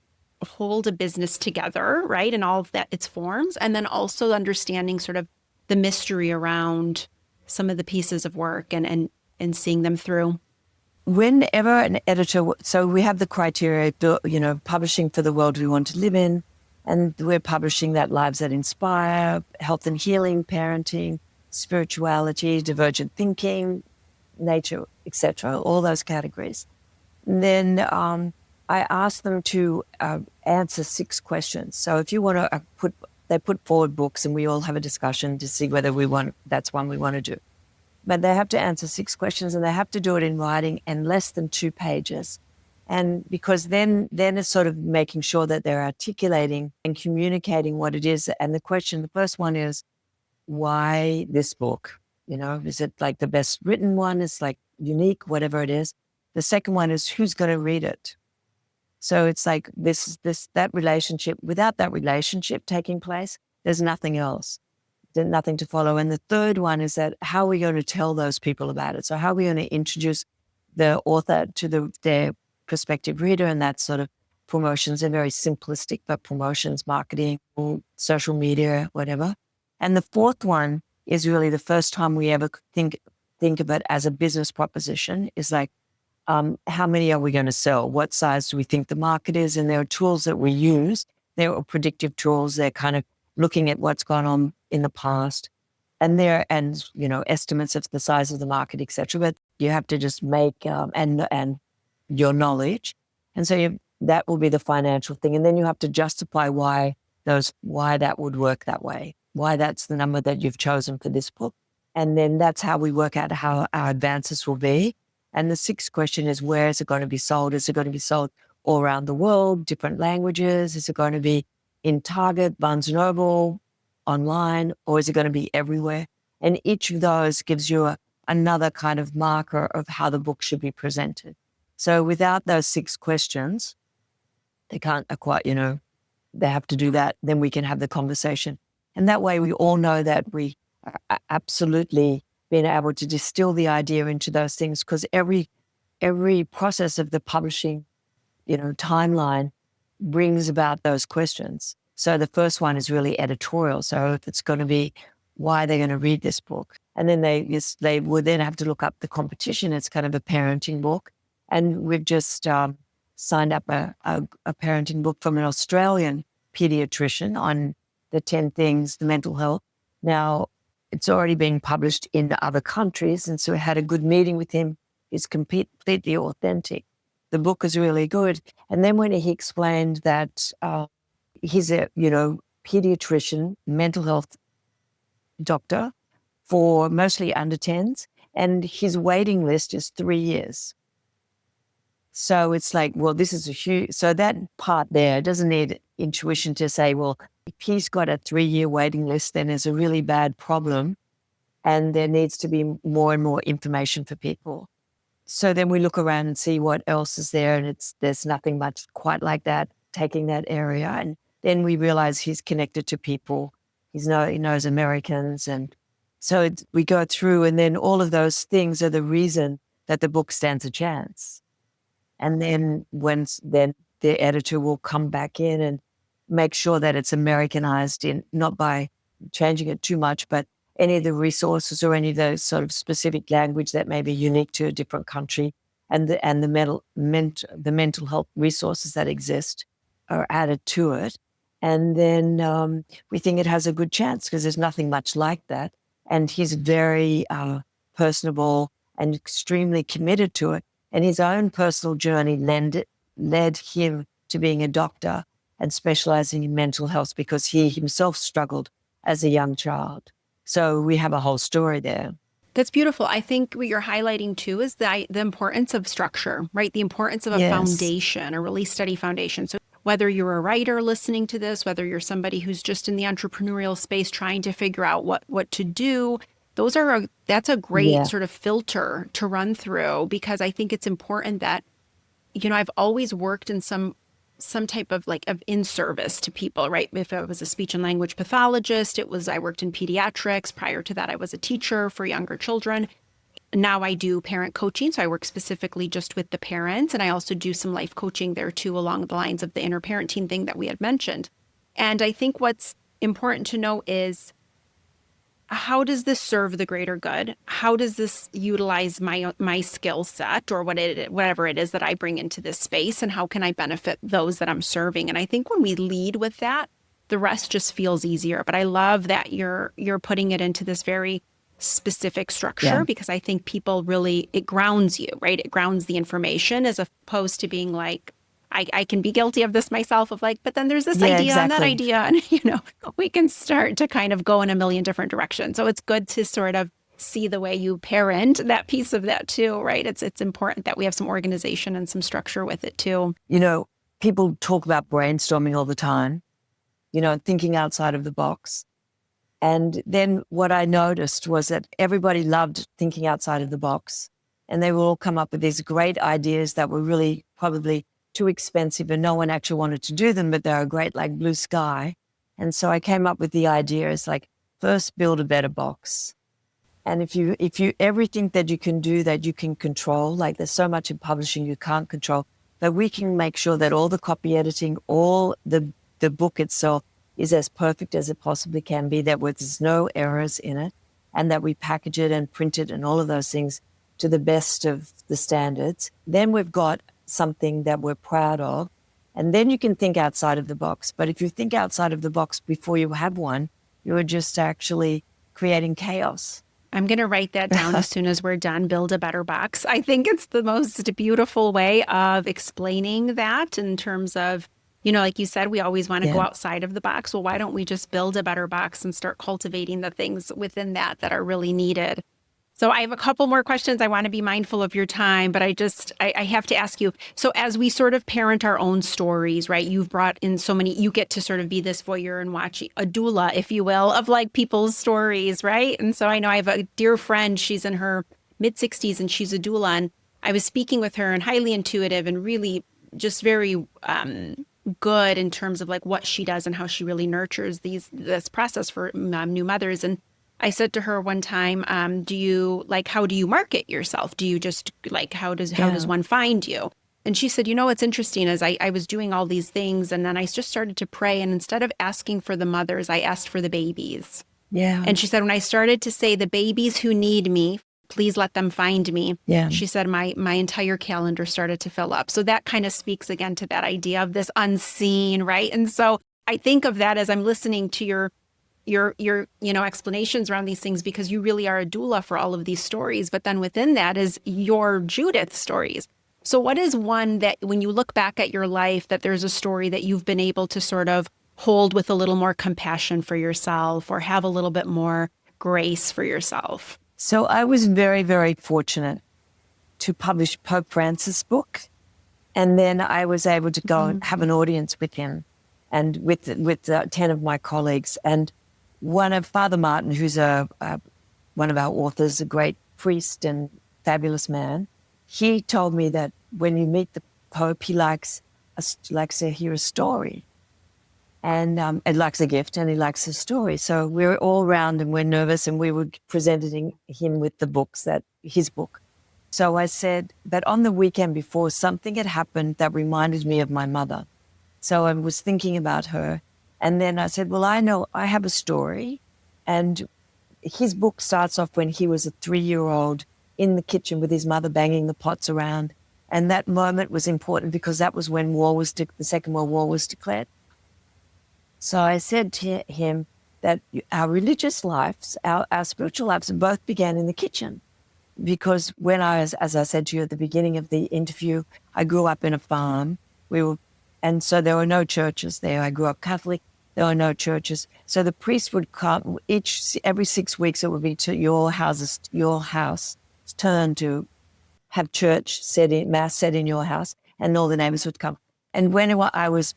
hold a business together, right? And all of that, its forms. And then also understanding sort of the mystery around some of the pieces of work and seeing them through. Whenever an editor, so we have the criteria, publishing for the world we want to live in, and we're publishing that Lives That Inspire, health and healing, parenting, spirituality, divergent thinking, nature, etc., all those categories. And then I ask them to answer 6 questions. So if you want to they put forward books, and we all have a discussion to see whether that's one we want to do. But they have to answer 6 questions, and they have to do it in writing and less than 2 pages. And because then it's sort of making sure that they're articulating and communicating what it is. And the first one is, why this book? Is it like the best written one? It's like unique, whatever it is. The second one is, who's going to read it? So it's like that relationship. Without that relationship taking place, there's nothing else. There's nothing to follow. And the third one is that, how are we going to tell those people about it? So how are we going to introduce the author to their prospective reader? And that's sort of promotions. They're very simplistic, but promotions, marketing, social media, whatever. And the fourth one is really the first time we ever think of it as a business proposition, is like, how many are we going to sell? What size do we think the market is? And there are tools that we use. There are predictive tools. They're kind of looking at what's gone on in the past, and estimates of the size of the market, etc. But you have to just make and your knowledge, and so that will be the financial thing, and then you have to justify why that would work that way, why that's the number that you've chosen for this book, and then that's how we work out how our advances will be. And the 6th question is, where is it going to be sold? Is it going to be sold all around the world, different languages? Is it going to be in Target, Barnes & Noble, online, or is it going to be everywhere? And each of those gives you another kind of marker of how the book should be presented. So without those 6 questions, they can't quite, they have to do that. Then we can have the conversation. And that way we all know that we are absolutely being able to distill the idea into those things, because every process of the publishing, timeline brings about those questions. So the first one is really editorial. So it's going to be why they're going to read this book. And then they would then have to look up the competition. It's kind of a parenting book. And we've just signed up a parenting book from an Australian pediatrician on the 10 things, the mental health. Now, it's already being published in the other countries. And so I had a good meeting with him. It's completely authentic. The book is really good. And then when he explained that he's a, pediatrician, mental health doctor for mostly under 10s, and his waiting list is 3 years. So it's like, well, this is a huge, so that part there doesn't need intuition to say, well, if he's got a 3-year waiting list, then there's a really bad problem and there needs to be more and more information for people. So then we look around and see what else is there, and there's nothing much quite like that, taking that area. And then we realize he's connected to people. He knows Americans. And so we go through, and then all of those things are the reason that the book stands a chance. And then then the editor will come back in and make sure that it's Americanized, not by changing it too much, but any of the resources or any of those sort of specific language that may be unique to a different country, and the mental health resources that exist are added to it. And then we think it has a good chance because there's nothing much like that. And he's very personable and extremely committed to it. And his own personal journey led him to being a doctor and specializing in mental health because he himself struggled as a young child. So we have a whole story there. That's beautiful. I think what you're highlighting too is the importance of structure, right? The importance of a foundation, a really steady foundation. So whether you're a writer listening to this, whether you're somebody who's just in the entrepreneurial space trying to figure out what to do, that's a great sort of filter to run through, because I think it's important that, I've always worked in some type of in service to people, right? If I was a speech and language pathologist, I worked in pediatrics. Prior to that, I was a teacher for younger children. Now I do parent coaching. So I work specifically just with the parents. And I also do some life coaching there too, along the lines of the inner parenting thing that we had mentioned. And I think what's important to know is, how does this serve the greater good? How does this utilize my skill set or whatever it is that I bring into this space? And how can I benefit those that I'm serving? And I think when we lead with that, the rest just feels easier. But I love that you're putting it into this very specific structure, because I think people really, it grounds you, right? It grounds the information, as opposed to being like, I can be guilty of this myself, of but then there's this idea and that idea, and we can start to kind of go in a million different directions. So it's good to sort of see the way you parent that piece of that too, right? It's important that we have some organization and some structure with it too. People talk about brainstorming all the time, thinking outside of the box. And then what I noticed was that everybody loved thinking outside of the box, and they would all come up with these great ideas that were really probably too expensive and no one actually wanted to do them, but they were great, like blue sky. And so I came up with the idea is first build a better box. And if you everything that you can do that you can control, there's so much in publishing you can't control, but we can make sure that all the copy editing, all the book itself is as perfect as it possibly can be, that there's no errors in it, and that we package it and print it and all of those things to the best of the standards. Then we've got something that we're proud of, and then you can think outside of the box. But if you think outside of the box before you have one, you're just actually creating chaos. I'm going to write that down as soon as we're done. Build a better box. I think it's the most beautiful way of explaining that, in terms of, like you said, we always want to go outside of the box. Well, why don't we just build a better box and start cultivating the things within that are really needed? So I have a couple more questions. I want to be mindful of your time, but I have to ask you. So as we sort of parent our own stories, right? You've brought in so many, you get to sort of be this voyeur and watch, a doula, if you will, of people's stories, right? And so I know I have a dear friend, she's in her mid-60s and she's a doula. And I was speaking with her, and highly intuitive and really just very good in terms of what she does and how she really nurtures this process for new mothers. And I said to her one time, how do you market yourself? Do you just how does one find you? And she said, what's interesting is I was doing all these things, and then I just started to pray. And instead of asking for the mothers, I asked for the babies. Yeah. And she said, when I started to say the babies who need me, please let them find me. Yeah. She said, my entire calendar started to fill up. So that kind of speaks again to that idea of this unseen, right? And so I think of that as I'm listening to your explanations around these things, because you really are a doula for all of these stories. But then within that is your Judith stories. So what is one that when you look back at your life, that there's a story that you've been able to sort of hold with a little more compassion for yourself, or have a little bit more grace for yourself? So I was very, very fortunate to publish Pope Francis' book. And then I was able to go and have an audience with him and with 10 of my colleagues. And one of Father Martin, who's one of our authors, a great priest and fabulous man, he told me that when you meet the Pope, he likes to hear a story. And it likes a gift, and he likes a story. So we're all around and we're nervous, and we were presenting him with his book. So I said, but on the weekend before, something had happened that reminded me of my mother. So I was thinking about her. And then I said, well, I know I have a story. And his book starts off when he was a 3-year-old in the kitchen with his mother banging the pots around. And that moment was important because that was when the Second World War was declared. So I said to him that our religious lives, our spiritual lives both began in the kitchen. Because when as I said to you at the beginning of the interview, I grew up in a farm. And so there were no churches there. I grew up Catholic. There were no churches. So the priest would come every 6 weeks. It would be to your house turn to have mass said in your house, and all the neighbors would come. And I was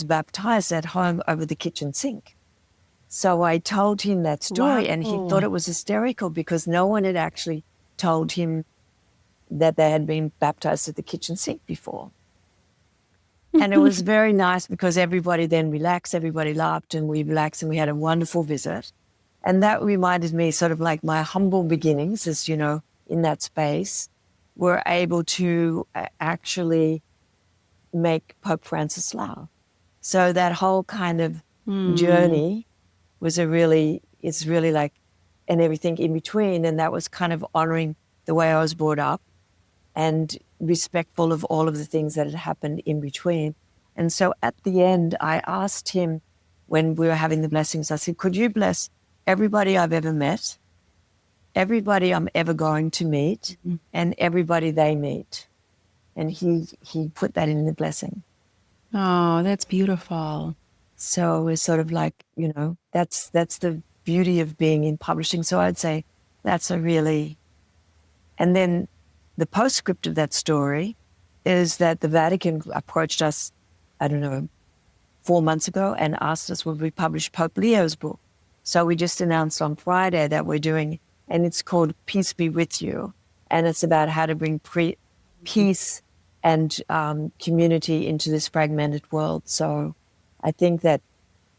baptized at home over the kitchen sink. So I told him that story, and he thought it was hysterical because no one had actually told him that they had been baptized at the kitchen sink before. And it was very nice because everybody then relaxed, everybody laughed, and we relaxed, and we had a wonderful visit. And that reminded me sort of like my humble beginnings, as you know, in that space, were able to actually make Pope Francis laugh. So that whole kind of journey was it's really like, and everything in between. And that was kind of honoring the way I was brought up and respectful of all of the things that had happened in between. And so at the end, I asked him when we were having the blessings, I said, could you bless everybody I've ever met, everybody I'm ever going to meet, and everybody they meet? And he put that in the blessing. Oh, that's beautiful. So it's sort of like, that's the beauty of being in publishing. So I'd say that's and then the postscript of that story is that the Vatican approached us, 4 months ago and asked us would we publish Pope Leo's book. So we just announced on Friday that we're doing, and it's called Peace Be With You. And it's about how to bring peace and community into this fragmented world. So I think that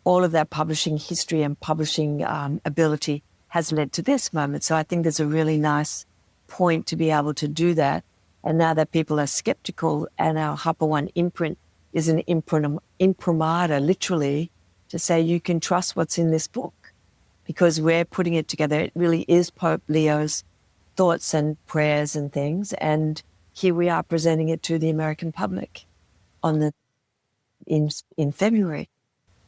all of that publishing history and publishing ability has led to this moment. So I think there's a really nice point to be able to do that. And now that people are skeptical, and our HarperOne imprint is an imprimatur, literally, to say you can trust what's in this book because we're putting it together. It really is Pope Leo's thoughts and prayers and things. And here we are presenting it to the American public in February.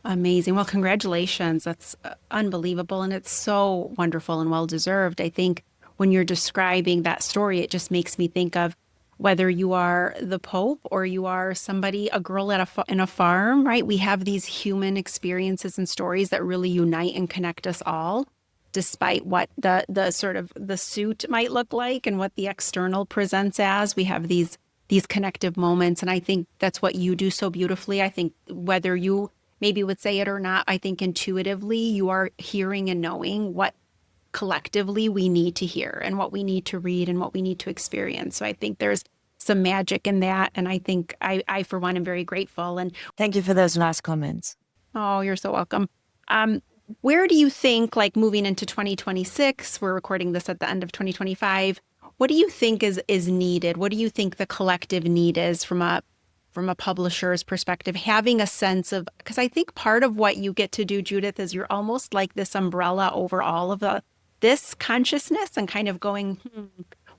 Amazing. Well, congratulations. That's unbelievable. And it's so wonderful and well-deserved. I think when you're describing that story, it just makes me think of whether you are the Pope or you are a girl in a farm, right? We have these human experiences and stories that really unite and connect us all, despite what the sort of the suit might look like and what the external presents as. We have these connective moments. And I think that's what you do so beautifully. I think whether you maybe would say it or not, I think intuitively you are hearing and knowing what collectively we need to hear and what we need to read and what we need to experience. So I think there's some magic in that. And I think I for one, am very grateful. And thank you for those nice comments. Oh, you're so welcome. Where do you think, like moving into 2026, we're recording this at the end of 2025, What do you think is needed? What do you think the collective need is from a publisher's perspective, having a sense of, because I think part of what you get to do, Judith, is you're almost like this umbrella over all of this consciousness and kind of going,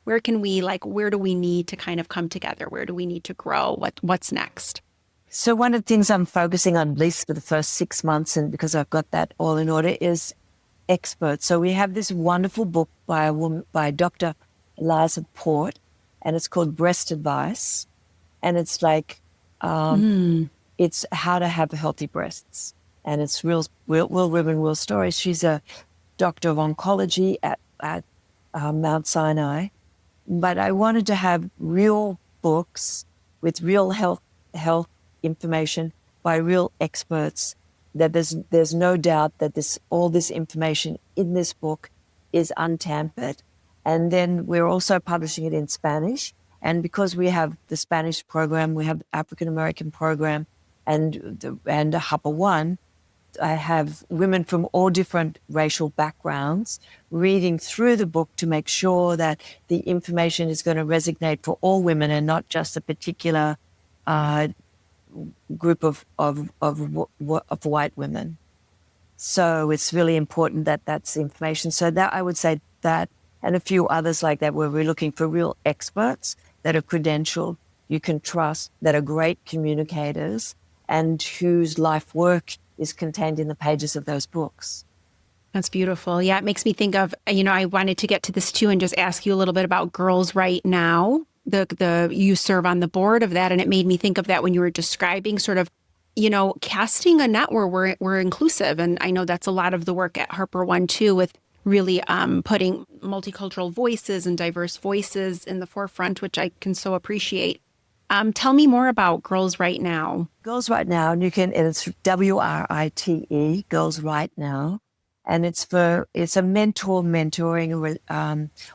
where can we, like, where do we need to kind of come together? Where do we need to grow? What's next? So one of the things I'm focusing on, at least for the first 6 months, and because I've got that all in order, is experts. So we have this wonderful book by a woman, by Dr. Eliza Port, and it's called Breast Advice. And it's like, it's how to have healthy breasts. And it's real women, real stories. She's a doctor of oncology at Mount Sinai. But I wanted to have real books with real health information by real experts, that there's no doubt that all this information in this book is untampered. And then we're also publishing it in Spanish. And because we have the Spanish program, we have the African American program, and HarperOne, I have women from all different racial backgrounds reading through the book to make sure that the information is going to resonate for all women and not just a particular group of white women. So it's really important that that's information. So that I would say that, and a few others like that, where we're looking for real experts that are credentialed, you can trust, that are great communicators, and whose life work is contained in the pages of those books. That's beautiful. Yeah, it makes me think of, I wanted to get to this too and just ask you a little bit about Girls Right Now. You serve on the board of that, and it made me think of that when you were describing sort of, casting a net where we're inclusive. And I know that's a lot of the work at HarperOne too, with really putting multicultural voices and diverse voices in the forefront, which I can so appreciate. Tell me more about Girls Right Now. Girls Right Now, and it's WRITE, Girls Right Now. And it's a mentoring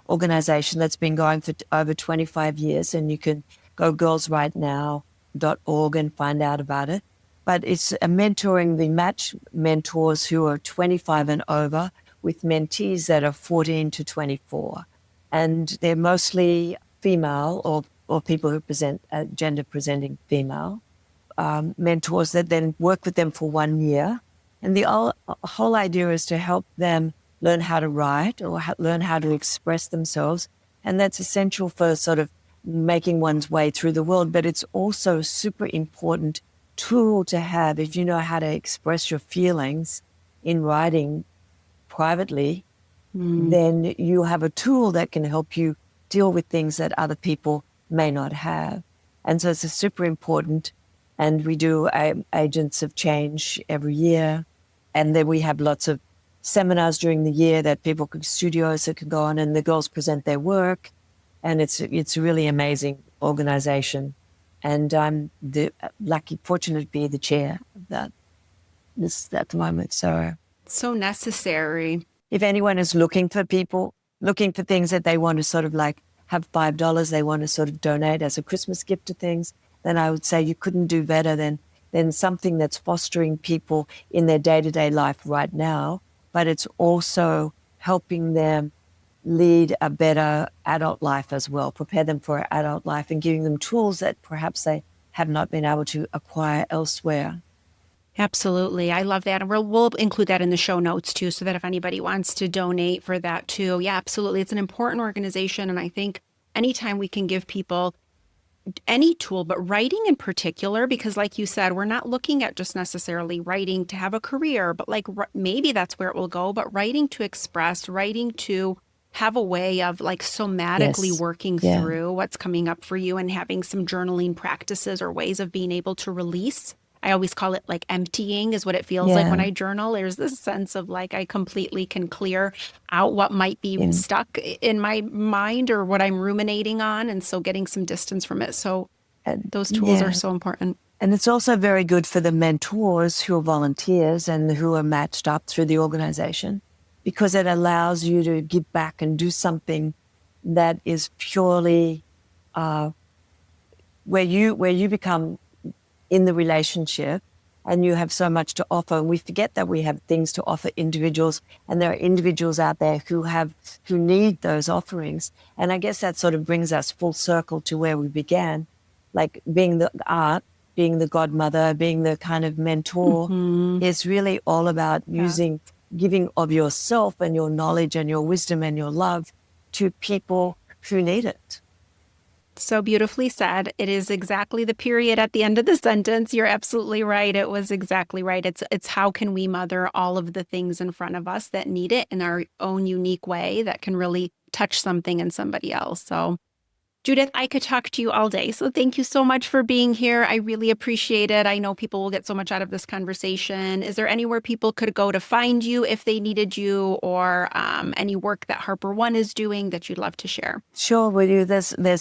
organization that's been going for over 25 years. And you can go girlsrightnow.org and find out about it. But it's mentoring the match mentors who are 25 and over with mentees that are 14 to 24. And they're mostly female or people who present gender presenting female mentors that then work with them for 1 year. And the whole idea is to help them learn how to write or learn how to express themselves. And that's essential for sort of making one's way through the world. But it's also a super important tool to have if you know how to express your feelings in writing privately, then you have a tool that can help you deal with things that other people may not have. And so it's a super important. And we do Agents of Change every year. And then we have lots of seminars during the year that studios that can go on, and the girls present their work. And it's a really amazing organization. And I'm fortunate to be the chair of that at the moment. So necessary. If anyone is looking for things that they want to sort of like have $5 they want to sort of donate as a Christmas gift to things, then I would say you couldn't do better than something that's fostering people in their day-to-day life right now, but it's also helping them lead a better adult life as well, prepare them for adult life and giving them tools that perhaps they have not been able to acquire elsewhere. Absolutely. I love that. And we'll include that in the show notes too, so that if anybody wants to donate for that too. Yeah, absolutely. It's an important organization. And I think anytime we can give people any tool, but writing in particular, because like you said, we're not looking at just necessarily writing to have a career, but like maybe that's where it will go, but writing to express, writing to have a way of like somatically working through what's coming up for you and having some journaling practices or ways of being able to release. I always call it like emptying is what it feels like when I journal. There's this sense of like I completely can clear out what might be stuck in my mind or what I'm ruminating on. And so getting some distance from it. So those tools are so important. And it's also very good for the mentors who are volunteers and who are matched up through the organization, because it allows you to give back and do something that is purely where you become in the relationship and you have so much to offer. And we forget that we have things to offer individuals, and there are individuals out there who need those offerings. And I guess that sort of brings us full circle to where we began, like being the art, being the godmother, being the kind of mentor is really all about giving of yourself and your knowledge and your wisdom and your love to people who need it. So beautifully said. It is exactly the period at the end of the sentence. You're absolutely right. It was exactly right. It's how can we mother all of the things in front of us that need it in our own unique way that can really touch something in somebody else. So Judith, I could talk to you all day. So thank you so much for being here. I really appreciate it. I know people will get so much out of this conversation. Is there anywhere people could go to find you if they needed you, or any work that HarperOne is doing that you'd love to share? Sure, we do.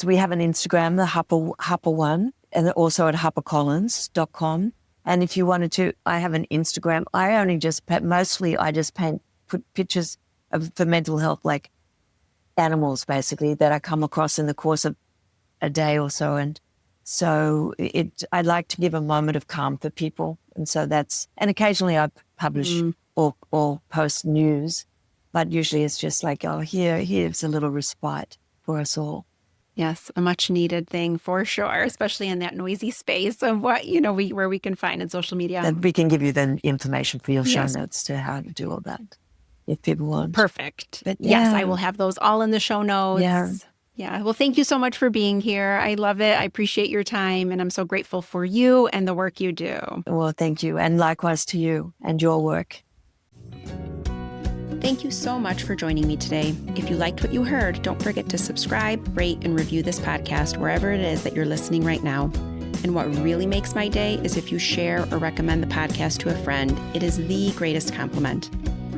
We have an Instagram, the HarperOne, and also at HarperCollins.com. And if you wanted to, I have an Instagram. I just put pictures for mental health, like animals basically, that I come across in the course of a day or so. And so I'd like to give a moment of calm for people. And so and occasionally I publish or post news, but usually it's just like, oh, here's a little respite for us all. Yes, a much needed thing for sure, especially in that noisy space of what, where we can find in social media. And we can give you the information for your show notes to how to do all that, if people want. Perfect. But yes, I will have those all in the show notes. Yeah. Well, thank you so much for being here. I love it. I appreciate your time, and I'm so grateful for you and the work you do. Well, thank you. And likewise to you and your work. Thank you so much for joining me today. If you liked what you heard, don't forget to subscribe, rate, and review this podcast wherever it is that you're listening right now. And what really makes my day is if you share or recommend the podcast to a friend. It is the greatest compliment.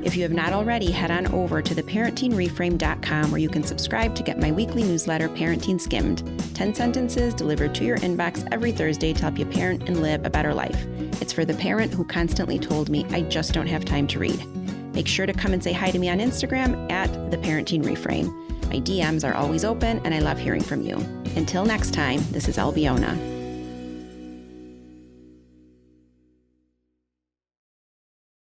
If you have not already, head on over to theparentingreframe.com where you can subscribe to get my weekly newsletter, Parenting Skimmed. 10 sentences delivered to your inbox every Thursday to help you parent and live a better life. It's for the parent who constantly told me, I just don't have time to read. Make sure to come and say hi to me on Instagram at theparentingreframe. My DMs are always open, and I love hearing from you. Until next time, this is Albiona.